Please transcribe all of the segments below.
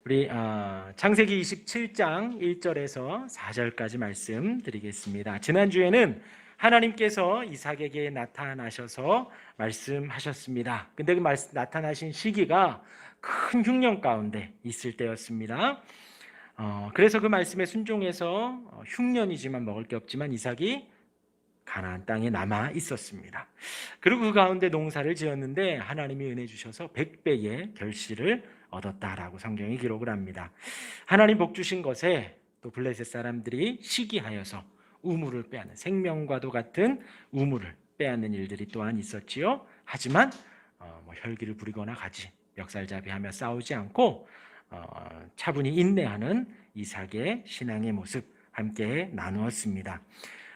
우리 창세기 27장 1절에서 4절까지 말씀드리겠습니다. 지난주에는 하나님께서 이삭에게 나타나셔서 말씀하셨습니다. 근데 그 나타나신 시기가 큰 흉년 가운데 있을 때였습니다. 그래서 그 말씀에 순종해서 흉년이지만 먹을 게 없지만 이삭이 가나안 땅에 남아 있었습니다. 그리고 그 가운데 농사를 지었는데 하나님이 은혜 주셔서 100배의 결실을 얻었다라고 성경이 기록을 합니다. 하나님 복 주신 것에 또 블레셋 사람들이 시기하여서 우물을 빼앗는, 생명과도 같은 우물을 빼앗는 일들이 또한 있었지요. 하지만 혈기를 부리거나 가지 멱살잡이하며 싸우지 않고 차분히 인내하는 이삭의 신앙의 모습 함께 나누었습니다.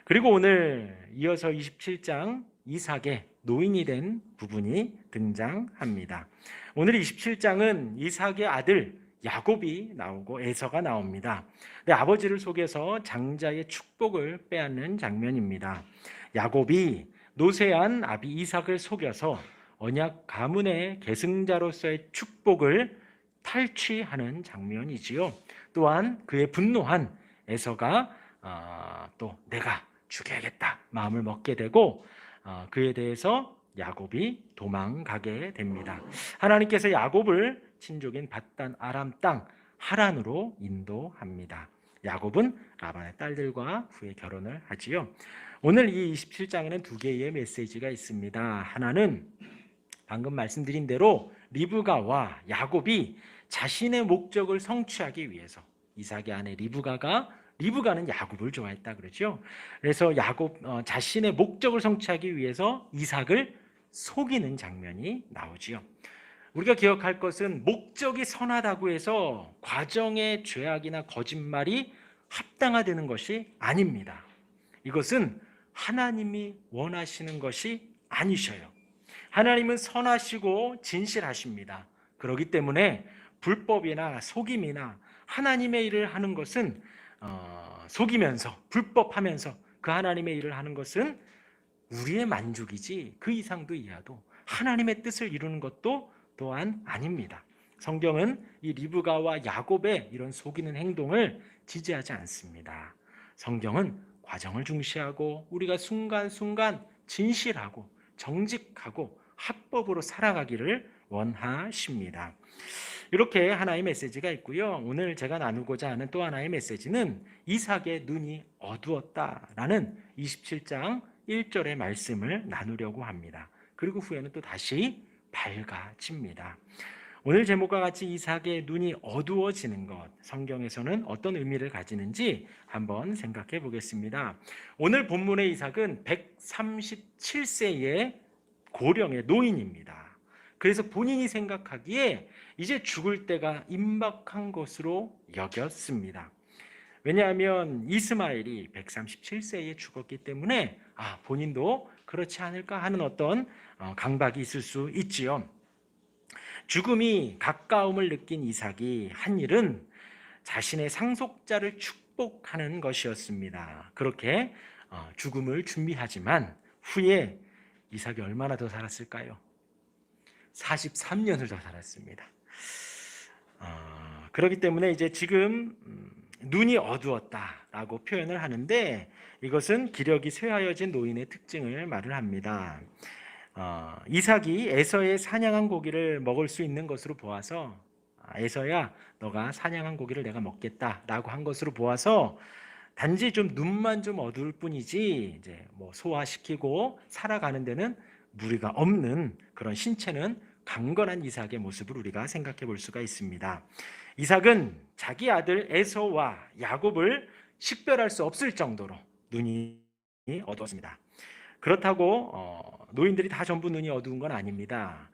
그리고 오늘 이어서 27장 이삭의 노인이 된 부분이 등장합니다. 오늘 27장은 이삭의 아들 야곱이 나오고 에서가 나옵니다. 아버지를 속여서 장자의 축복을 빼앗는 장면입니다. 야곱이 노쇠한 아비 이삭을 속여서 언약 가문의 계승자로서의 축복을 탈취하는 장면이지요. 또한 그의 분노한 에서가 또 내가 죽여야겠다 마음을 먹게 되고 그에 대해서 야곱이 도망가게 됩니다. 하나님께서 야곱을 친족인 밧단 아람 땅 하란으로 인도합니다. 야곱은 라반의 딸들과 후에 결혼을 하지요. 오늘 이 27장에는 두 개의 메시지가 있습니다. 하나는 방금 말씀드린 대로 리브가와 야곱이 자신의 목적을 성취하기 위해서 이삭의 아내 리브가는 야곱을 좋아했다 그러죠. 그래서 야곱 자신의 목적을 성취하기 위해서 이삭을 속이는 장면이 나오지요. 우리가 기억할 것은 목적이 선하다고 해서 과정의 죄악이나 거짓말이 합당화되는 것이 아닙니다. 이것은 하나님이 원하시는 것이 아니셔요. 하나님은 선하시고 진실하십니다. 그렇기 때문에 불법이나 속임이나 하나님의 일을 하는 것은 속이면서 불법하면서 그 하나님의 일을 하는 것은 우리의 만족이지 그 이상도 이하도 하나님의 뜻을 이루는 것도 또한 아닙니다. 성경은 이 리브가와 야곱의 이런 속이는 행동을 지지하지 않습니다. 성경은 과정을 중시하고 우리가 순간순간 진실하고 정직하고 합법으로 살아가기를 원하십니다. 이렇게 하나의 메시지가 있고요. 오늘 제가 나누고자 하는 또 하나의 메시지는 이삭의 눈이 어두웠다라는 27장 1절의 말씀을 나누려고 합니다. 그리고 후에는 또 다시 밝아집니다. 오늘 제목과 같이 이삭의 눈이 어두워지는 것, 성경에서는 어떤 의미를 가지는지 한번 생각해 보겠습니다. 오늘 본문의 이삭은 137세의 고령의 노인입니다. 그래서 본인이 생각하기에 이제 죽을 때가 임박한 것으로 여겼습니다. 왜냐하면 이스마엘이 137세에 죽었기 때문에 본인도 그렇지 않을까 하는 어떤 강박이 있을 수 있지요. 죽음이 가까움을 느낀 이삭이 한 일은 자신의 상속자를 축복하는 것이었습니다. 그렇게 죽음을 준비하지만 후에 이삭이 얼마나 더 살았을까요? 43년을 더 살았습니다. 그렇기 때문에 이제 지금 눈이 어두웠다라고 표현을 하는데 이것은 기력이 쇠하여진 노인의 특징을 말을 합니다. 이삭이 에서의 사냥한 고기를 먹을 수 있는 것으로 보아서 에서야 너가 사냥한 고기를 내가 먹겠다라고 한 것으로 보아서 단지 좀 눈만 좀 어두울 뿐이지 이제 뭐 소화시키고 살아가는 데는 무리가 없는 그런 신체는 강건한 이삭의 모습을 우리가 생각해 볼 수가 있습니다. 이삭은 자기 아들 에서와 야곱을 식별할 수 없을 정도로 눈이 어두웠습니다. 그렇다고 노인들이 다 전부 눈이 어두운 건 아닙니다.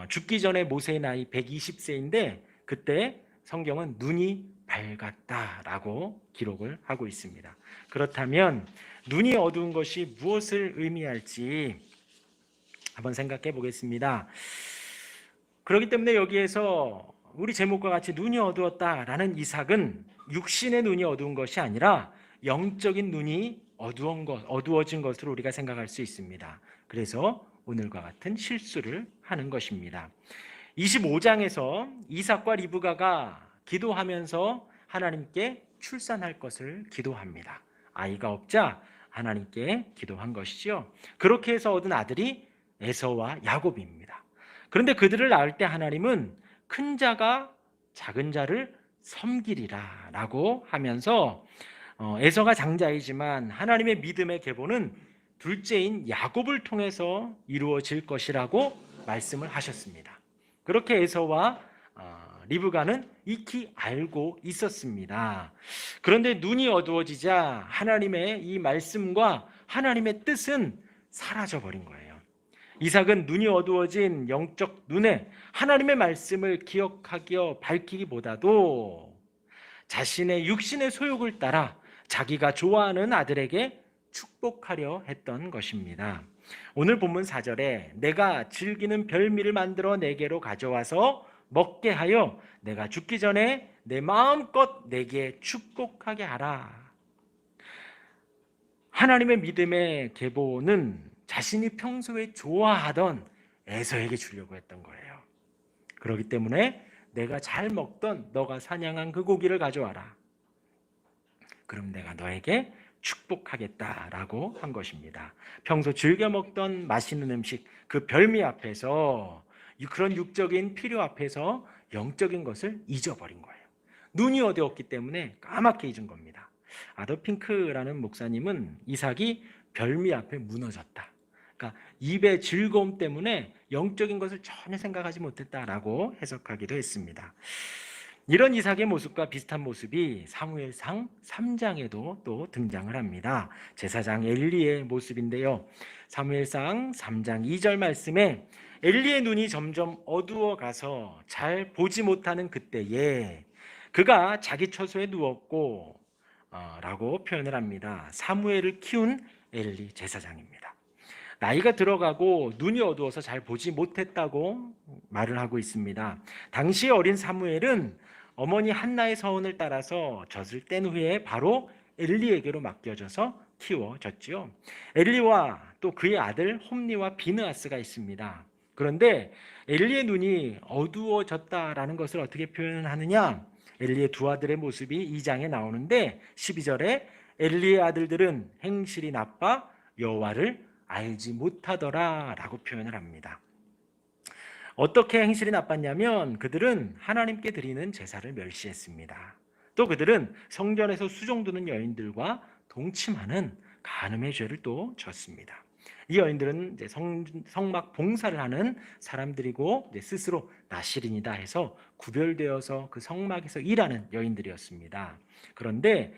죽기 전에 모세의 나이 120세인데 그때 성경은 눈이 밝았다라고 기록을 하고 있습니다. 그렇다면 눈이 어두운 것이 무엇을 의미할지 한번 생각해 보겠습니다. 그렇기 때문에 여기에서 우리 제목과 같이 눈이 어두웠다라는 이삭은 육신의 눈이 어두운 것이 아니라 영적인 눈이 어두워진 것으로 우리가 생각할 수 있습니다. 그래서 오늘과 같은 실수를 하는 것입니다. 25장에서 이삭과 리브가가 기도하면서 하나님께 출산할 것을 기도합니다. 아이가 없자 하나님께 기도한 것이죠. 그렇게 해서 얻은 아들이 에서와 야곱입니다. 그런데 그들을 낳을 때 하나님은 큰 자가 작은 자를 섬기리라 라고 하면서 에서가 장자이지만 하나님의 믿음의 계보는 둘째인 야곱을 통해서 이루어질 것이라고 말씀을 하셨습니다. 그렇게 에서와 리브가는 익히 알고 있었습니다. 그런데 눈이 어두워지자 하나님의 이 말씀과 하나님의 뜻은 사라져 버린 거예요. 이삭은 눈이 어두워진 영적 눈에 하나님의 말씀을 기억하기어 밝히기보다도 자신의 육신의 소욕을 따라 자기가 좋아하는 아들에게 축복하려 했던 것입니다. 오늘 본문 4절에 내가 즐기는 별미를 만들어 내게로 가져와서 먹게 하여 내가 죽기 전에 내 마음껏 내게 축복하게 하라. 하나님의 믿음의 계보는 자신이 평소에 좋아하던 에서에게 주려고 했던 거예요. 그렇기 때문에 내가 잘 먹던 너가 사냥한 그 고기를 가져와라. 그럼 내가 너에게 축복하겠다라고 한 것입니다. 평소 즐겨 먹던 맛있는 음식, 그 별미 앞에서, 그런 육적인 필요 앞에서 영적인 것을 잊어버린 거예요. 눈이 어두웠기 때문에 까맣게 잊은 겁니다. 아더 핑크라는 목사님은 이삭이 별미 앞에 무너졌다. 그러니까 입의 즐거움 때문에 영적인 것을 전혀 생각하지 못했다라고 해석하기도 했습니다. 이런 이삭의 모습과 비슷한 모습이 사무엘상 3장에도 또 등장을 합니다. 제사장 엘리의 모습인데요. 사무엘상 3장 2절 말씀에 엘리의 눈이 점점 어두워 가서 잘 보지 못하는 그때에 그가 자기 처소에 누웠고 라고 표현을 합니다. 사무엘을 키운 엘리 제사장입니다. 나이가 들어가고 눈이 어두워서 잘 보지 못했다고 말을 하고 있습니다. 당시 어린 사무엘은 어머니 한나의 서원을 따라서 젖을 뗀 후에 바로 엘리에게로 맡겨져서 키워졌지요. 엘리와 또 그의 아들 홈니와 비느하스가 있습니다. 그런데 엘리의 눈이 어두워졌다라는 것을 어떻게 표현하느냐? 엘리의 두 아들의 모습이 2장에 나오는데 12절에 엘리의 아들들은 행실이 나빠 여호와를 알지 못하더라 라고 표현을 합니다. 어떻게 행실이 나빴냐면 그들은 하나님께 드리는 제사를 멸시했습니다. 또 그들은 성전에서 수종드는 여인들과 동침하는 간음의 죄를 또 졌습니다. 이 여인들은 이제 성막 봉사를 하는 사람들이고 이제 스스로 나시린이다 해서 구별되어서 그 성막에서 일하는 여인들이었습니다. 그런데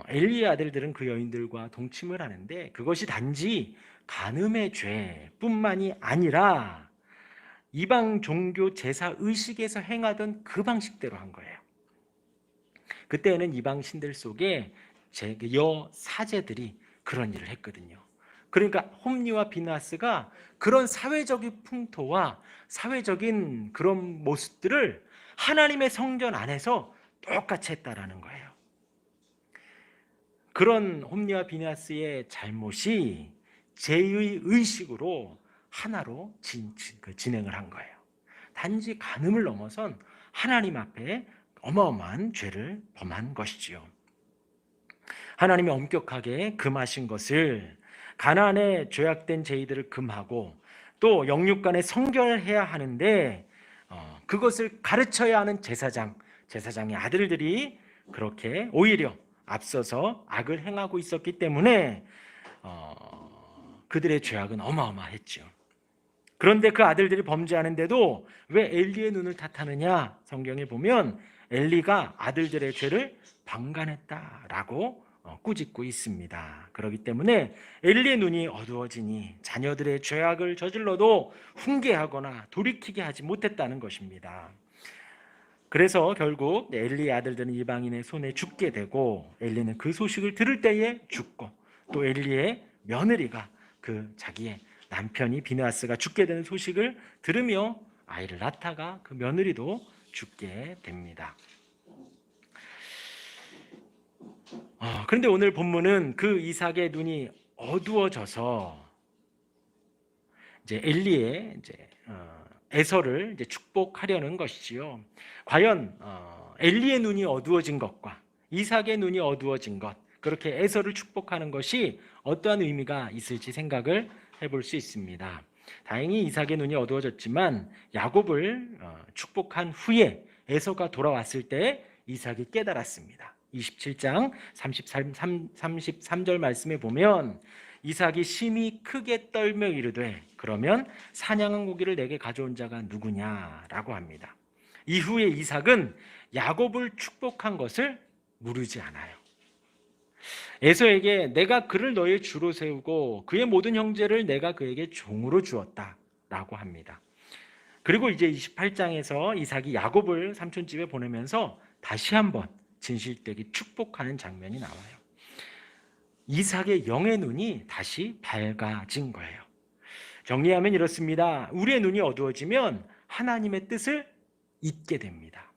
엘리의 아들들은 그 여인들과 동침을 하는데 그것이 단지 간음의 죄뿐만이 아니라 이방 종교 제사 의식에서 행하던 그 방식대로 한 거예요. 그때는 이방 신들 속에 여 사제들이 그런 일을 했거든요. 그러니까 홈니와 비느하스가 그런 사회적인 풍토와 사회적인 그런 모습들을 하나님의 성전 안에서 똑같이 했다라는 거예요. 그런 홈니와 비느하스의 잘못이 제의 의식으로 하나로 진행을 한 거예요. 단지 간음을 넘어선 하나님 앞에 어마어마한 죄를 범한 것이지요. 하나님이 엄격하게 금하신 것을 가나안의 죄악된 제의들을 금하고 또 영육간에 성결해야 하는데 그것을 가르쳐야 하는 제사장의 아들들이 그렇게 오히려 앞서서 악을 행하고 있었기 때문에 그들의 죄악은 어마어마했죠. 그런데 그 아들들이 범죄하는데도 왜 엘리의 눈을 탓하느냐? 성경에 보면 엘리가 아들들의 죄를 방관했다라고 꾸짖고 있습니다. 그렇기 때문에 엘리의 눈이 어두워지니 자녀들의 죄악을 저질러도 훈계하거나 돌이키게 하지 못했다는 것입니다. 그래서 결국 엘리의 아들들은 이방인의 손에 죽게 되고 엘리는 그 소식을 들을 때에 죽고 또 엘리의 며느리가 그 자기의 남편이 비느하스가 죽게 되는 소식을 들으며 아이를 낳다가 그 며느리도 죽게 됩니다. 그런데 오늘 본문은 그 이삭의 눈이 어두워져서 이제 엘리의 에서를 이제 축복하려는 것이지요. 과연 엘리의 눈이 어두워진 것과 이삭의 눈이 어두워진 것, 그렇게 에서를 축복하는 것이 어떠한 의미가 있을지 생각을 해볼 수 있습니다. 다행히 이삭의 눈이 어두워졌지만 야곱을 축복한 후에 에서가 돌아왔을 때 이삭이 깨달았습니다. 27장 33절 말씀에 보면 이삭이 심히 크게 떨며 이르되 그러면 사냥한 고기를 내게 가져온 자가 누구냐라고 합니다. 이후에 이삭은 야곱을 축복한 것을 모르지 않아요. 에서에게 내가 그를 너의 주로 세우고 그의 모든 형제를 내가 그에게 종으로 주었다라고 합니다. 그리고 이제 28장에서 이삭이 야곱을 삼촌 집에 보내면서 다시 한번 진실되게 축복하는 장면이 나와요. 이삭의 영의 눈이 다시 밝아진 거예요. 정리하면 이렇습니다. 우리의 눈이 어두워지면 하나님의 뜻을 잊게 됩니다.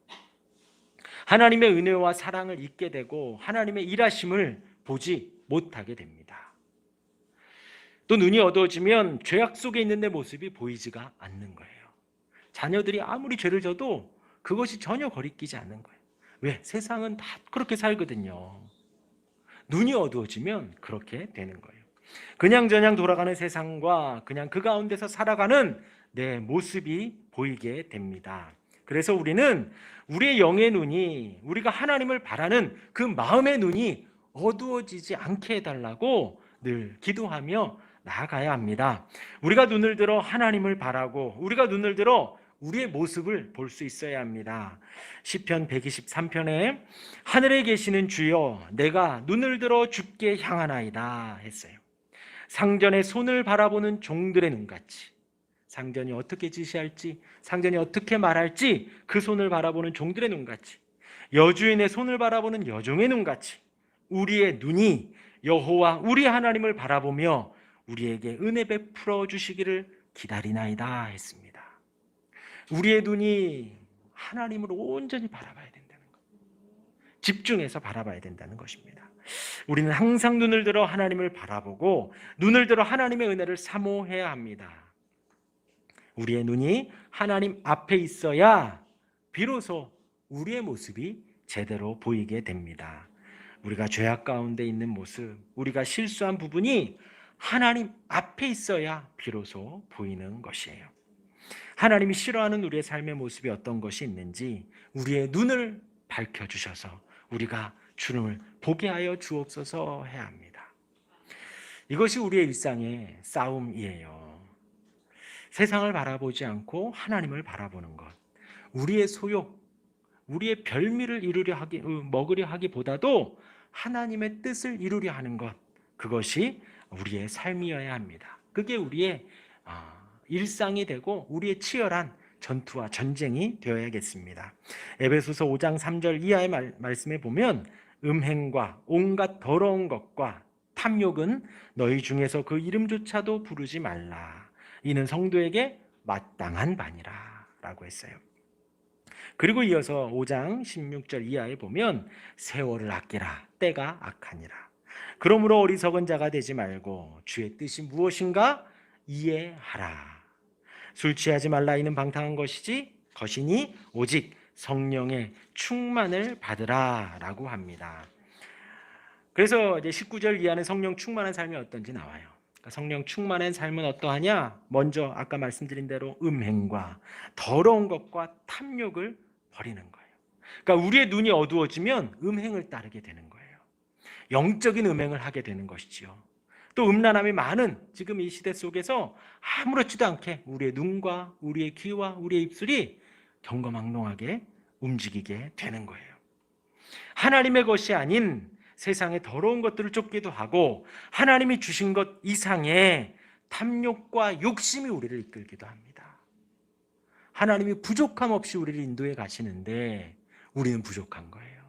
하나님의 은혜와 사랑을 잊게 되고 하나님의 일하심을 보지 못하게 됩니다. 또 눈이 어두워지면 죄악 속에 있는 내 모습이 보이지가 않는 거예요. 자녀들이 아무리 죄를 져도 그것이 전혀 거리끼지 않는 거예요. 왜? 세상은 다 그렇게 살거든요. 눈이 어두워지면 그렇게 되는 거예요. 그냥저냥 돌아가는 세상과 그냥 그 가운데서 살아가는 내 모습이 보이게 됩니다. 그래서 우리는 우리의 영의 눈이, 우리가 하나님을 바라는 그 마음의 눈이 어두워지지 않게 해달라고 늘 기도하며 나아가야 합니다. 우리가 눈을 들어 하나님을 바라고 우리가 눈을 들어 우리의 모습을 볼 수 있어야 합니다. 시편 123편에 하늘에 계시는 주여 내가 눈을 들어 주께 향하나이다 했어요. 상전의 손을 바라보는 종들의 눈같이, 상전이 어떻게 지시할지, 상전이 어떻게 말할지 그 손을 바라보는 종들의 눈같이, 여주인의 손을 바라보는 여종의 눈같이 우리의 눈이 여호와 우리 하나님을 바라보며 우리에게 은혜 베풀어 주시기를 기다리나이다 했습니다. 우리의 눈이 하나님을 온전히 바라봐야 된다는 것, 집중해서 바라봐야 된다는 것입니다. 우리는 항상 눈을 들어 하나님을 바라보고 눈을 들어 하나님의 은혜를 사모해야 합니다. 우리의 눈이 하나님 앞에 있어야 비로소 우리의 모습이 제대로 보이게 됩니다. 우리가 죄악 가운데 있는 모습, 우리가 실수한 부분이 하나님 앞에 있어야 비로소 보이는 것이에요. 하나님이 싫어하는 우리의 삶의 모습이 어떤 것이 있는지 우리의 눈을 밝혀주셔서 우리가 주님을 보게 하여 주옵소서 해야 합니다. 이것이 우리의 일상의 싸움이에요. 세상을 바라보지 않고 하나님을 바라보는 것, 우리의 소욕, 우리의 별미를 먹으려 하기보다도 하나님의 뜻을 이루려 하는 것, 그것이 우리의 삶이어야 합니다. 그게 우리의 일상이 되고 우리의 치열한 전투와 전쟁이 되어야겠습니다. 에베소서 5장 3절 이하의 말씀에 보면 음행과 온갖 더러운 것과 탐욕은 너희 중에서 그 이름조차도 부르지 말라. 이는 성도에게 마땅한 바니라 라고 했어요. 그리고 이어서 5장 16절 이하에 보면 세월을 아끼라 때가 악하니라. 그러므로 어리석은 자가 되지 말고 주의 뜻이 무엇인가 이해하라. 술 취하지 말라 이는 방탕한 것이니 오직 성령의 충만을 받으라 라고 합니다. 그래서 이제 19절 이하는 성령 충만한 삶이 어떤지 나와요. 그러니까 성령 충만한 삶은 어떠하냐? 먼저 아까 말씀드린 대로 음행과 더러운 것과 탐욕을 버리는 거예요. 그러니까 우리의 눈이 어두워지면 음행을 따르게 되는 거예요. 영적인 음행을 하게 되는 것이지요. 또 음란함이 많은 지금 이 시대 속에서 아무렇지도 않게 우리의 눈과 우리의 귀와 우리의 입술이 경거망동하게 움직이게 되는 거예요. 하나님의 것이 아닌 세상의 더러운 것들을 쫓기도 하고 하나님이 주신 것 이상의 탐욕과 욕심이 우리를 이끌기도 합니다. 하나님이 부족함 없이 우리를 인도해 가시는데 우리는 부족한 거예요.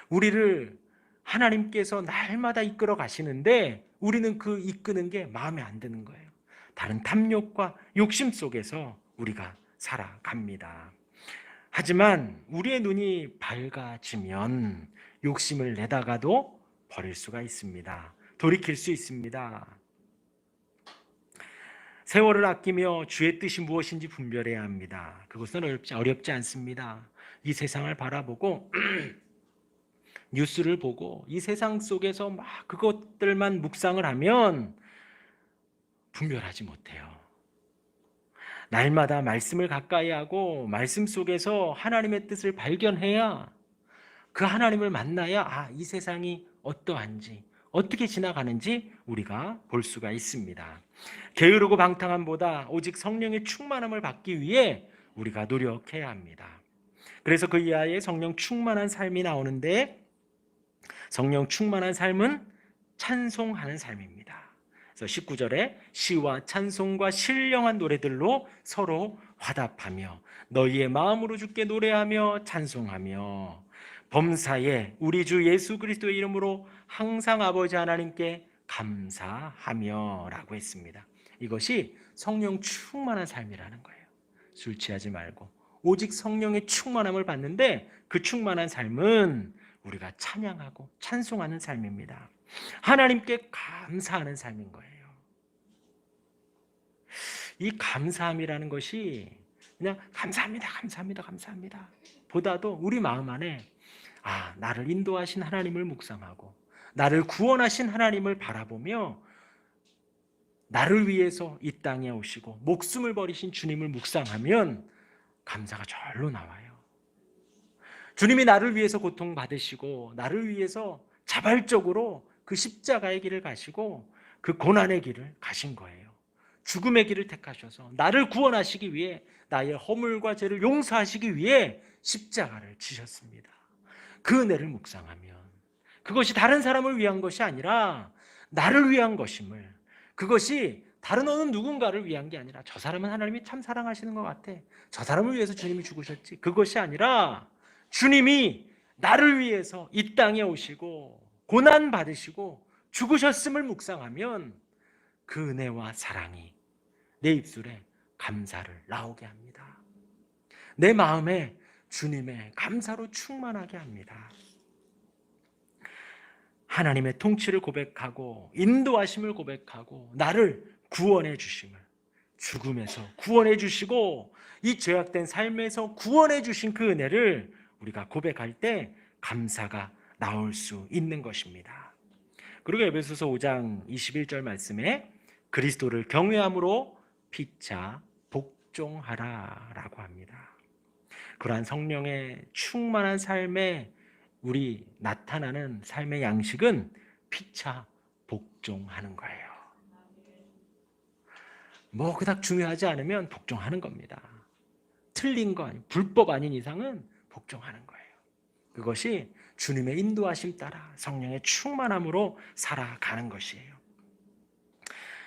우리를 하나님께서 날마다 이끌어 가시는데 우리는 그 이끄는 게 마음에 안 드는 거예요. 다른 탐욕과 욕심 속에서 우리가 살아갑니다. 하지만 우리의 눈이 밝아지면 욕심을 내다가도 버릴 수가 있습니다. 돌이킬 수 있습니다. 세월을 아끼며 주의 뜻이 무엇인지 분별해야 합니다. 그것은 어렵지 않습니다. 이 세상을 바라보고 뉴스를 보고 이 세상 속에서 막 그것들만 묵상을 하면 분별하지 못해요. 날마다 말씀을 가까이 하고 말씀 속에서 하나님의 뜻을 발견해야, 그 하나님을 만나야 이 세상이 어떠한지, 어떻게 지나가는지 우리가 볼 수가 있습니다. 게으르고 방탕함보다 오직 성령의 충만함을 받기 위해 우리가 노력해야 합니다. 그래서 그 이하에 성령 충만한 삶이 나오는데, 성령 충만한 삶은 찬송하는 삶입니다. 그래서 19절에 시와 찬송과 신령한 노래들로 서로 화답하며 너희의 마음으로 주께 노래하며 찬송하며 범사에 우리 주 예수 그리스도의 이름으로 항상 아버지 하나님께 감사하며 라고 했습니다. 이것이 성령 충만한 삶이라는 거예요. 술 취하지 말고 오직 성령의 충만함을 받는데, 그 충만한 삶은 우리가 찬양하고 찬송하는 삶입니다. 하나님께 감사하는 삶인 거예요. 이 감사함이라는 것이 그냥 감사합니다, 감사합니다, 감사합니다 보다도 우리 마음 안에 나를 인도하신 하나님을 묵상하고 나를 구원하신 하나님을 바라보며 나를 위해서 이 땅에 오시고 목숨을 버리신 주님을 묵상하면 감사가 절로 나와요. 주님이 나를 위해서 고통받으시고 나를 위해서 자발적으로 그 십자가의 길을 가시고 그 고난의 길을 가신 거예요. 죽음의 길을 택하셔서 나를 구원하시기 위해, 나의 허물과 죄를 용서하시기 위해 십자가를 지셨습니다. 그 은혜를 묵상하면 그것이 다른 사람을 위한 것이 아니라 나를 위한 것임을, 그것이 다른 어느 누군가를 위한 게 아니라 저 사람은 하나님이 참 사랑하시는 것 같아, 저 사람을 위해서 주님이 죽으셨지, 그것이 아니라 주님이 나를 위해서 이 땅에 오시고 고난 받으시고 죽으셨음을 묵상하면 그 은혜와 사랑이 내 입술에 감사를 나오게 합니다. 내 마음에 주님의 감사로 충만하게 합니다. 하나님의 통치를 고백하고 인도하심을 고백하고 나를 구원해 주심을, 죽음에서 구원해 주시고 이 죄악된 삶에서 구원해 주신 그 은혜를 우리가 고백할 때 감사가 나올 수 있는 것입니다. 그리고 에베소서 5장 21절 말씀에 그리스도를 경외함으로 피차 복종하라 라고 합니다. 그러한 성령의 충만한 삶에 우리 나타나는 삶의 양식은 피차 복종하는 거예요. 뭐 그닥 중요하지 않으면 복종하는 겁니다. 틀린 거 아니고 불법 아닌 이상은 복종하는 거예요. 그것이 주님의 인도하심 따라 성령의 충만함으로 살아가는 것이에요.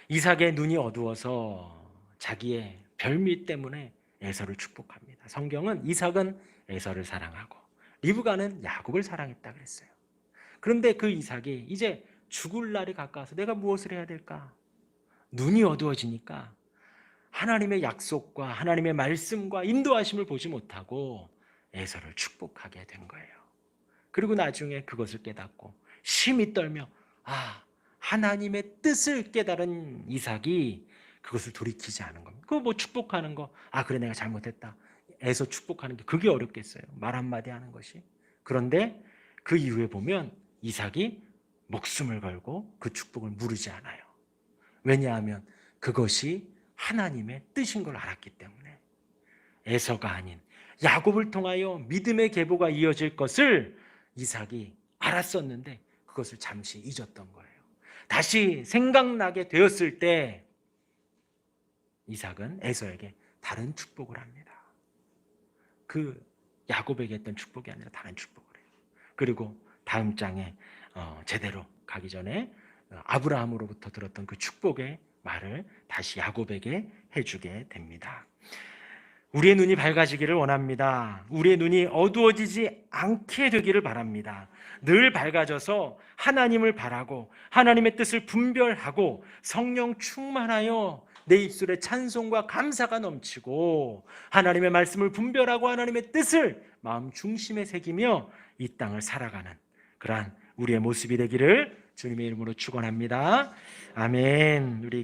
이삭의 눈이 어두워서 자기의 별미 때문에 에서를 축복합니다. 성경은 이삭은 에서를 사랑하고 리브가는 야곱을 사랑했다 그랬어요. 그런데 그 이삭이 이제 죽을 날이 가까워서 내가 무엇을 해야 될까? 눈이 어두워지니까 하나님의 약속과 하나님의 말씀과 인도하심을 보지 못하고 에서를 축복하게 된 거예요. 그리고 나중에 그것을 깨닫고 심히 떨며 하나님의 뜻을 깨달은 이삭이 그것을 돌이키지 않은 겁니다. 그거 뭐 축복하는 거, 그래 내가 잘못했다, 에서 축복하는 게 그게 어렵겠어요? 말 한마디 하는 것이. 그런데 그 이후에 보면 이삭이 목숨을 걸고 그 축복을 무르지 않아요. 왜냐하면 그것이 하나님의 뜻인 걸 알았기 때문에. 에서가 아닌 야곱을 통하여 믿음의 계보가 이어질 것을 이삭이 알았었는데 그것을 잠시 잊었던 거예요. 다시 생각나게 되었을 때 이삭은 에서에게 다른 축복을 합니다. 그 야곱에게 했던 축복이 아니라 다른 축복을 해요. 그리고 다음 장에 제대로 가기 전에 아브라함으로부터 들었던 그 축복의 말을 다시 야곱에게 해주게 됩니다. 우리의 눈이 밝아지기를 원합니다. 우리의 눈이 어두워지지 않게 되기를 바랍니다. 늘 밝아져서 하나님을 바라고 하나님의 뜻을 분별하고 성령 충만하여 내 입술에 찬송과 감사가 넘치고 하나님의 말씀을 분별하고 하나님의 뜻을 마음 중심에 새기며 이 땅을 살아가는 그러한 우리의 모습이 되기를 주님의 이름으로 축원합니다. 아멘. 우리